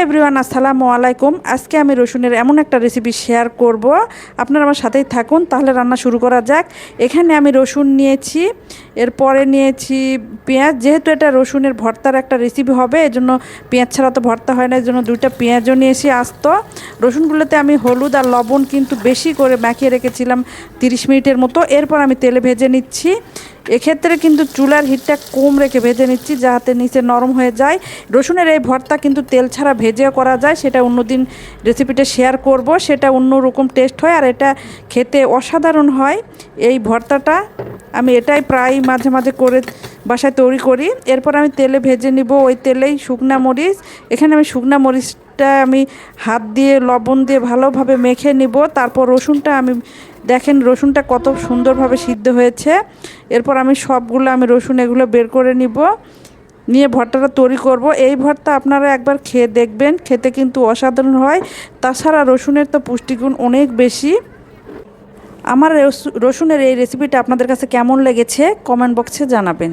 Everyone, আসসালামু আলাইকুম। আজকে আমি রসুনের এমন একটা রেসিপি শেয়ার করব, আপনারা আমার সাথেই থাকুন। তাহলে রান্না শুরু করা যাক। এখানে আমি রসুন নিয়েছি, এরপরে নিয়েছি পেঁয়াজ। যেহেতু এটা রসুনের ভর্তার একটা রেসিপি হবে, এজন্য পেঁয়াজ ছাড়া তো ভর্তা হয় না, এজন্য দুইটা পেঁয়াজও নিয়েছি আস্ত। রসুনগুলোতে আমি হলুদ আর লবণ কিন্তু বেশি করে মাখিয়ে রেখেছিলাম 30 মিনিটের মতো। এরপর আমি তেলে ভেজে নিচ্ছি। এক্ষেত্রে কিন্তু চুলার হিটটা কম রেখে ভেজে নিচ্ছি, যাতে নিচে নরম হয়ে যায়। রসুনের এই ভর্তা কিন্তু তেল ছাড়া ভেজেও করা যায়, সেটা অন্যদিন রেসিপিটা শেয়ার করব। সেটা অন্য রকম টেস্ট হয়, আর এটা খেতে অসাধারণ হয়। এই ভর্তাটা আমি এটাই প্রায় মাঝে মাঝে করে বাসায় তৈরি করি। এরপর আমি তেলে ভেজে নিব, ওই তেলেই শুকনা মরিচ। এখানে আমি শুকনা মরিচটা আমি হাত দিয়ে লবণ দিয়ে ভালোভাবে মেখে নিব। তারপর রসুনটা আমি দেখেন রসুনটা কত সুন্দরভাবে সিদ্ধ হয়েছে। এরপর আমি সবগুলো রসুন এগুলো বের করে নিব, নিয়ে ভর্তাটা তৈরি করব। এই ভর্তা আপনারা একবার খেয়ে দেখবেন, খেতে কিন্তু অসাধারণ হয়। তাছাড়া রসুনের তো পুষ্টিগুণ অনেক বেশি। আমার রসুনের এই রেসিপিটা আপনাদের কাছে কেমন লেগেছে কমেন্ট বক্সে জানাবেন।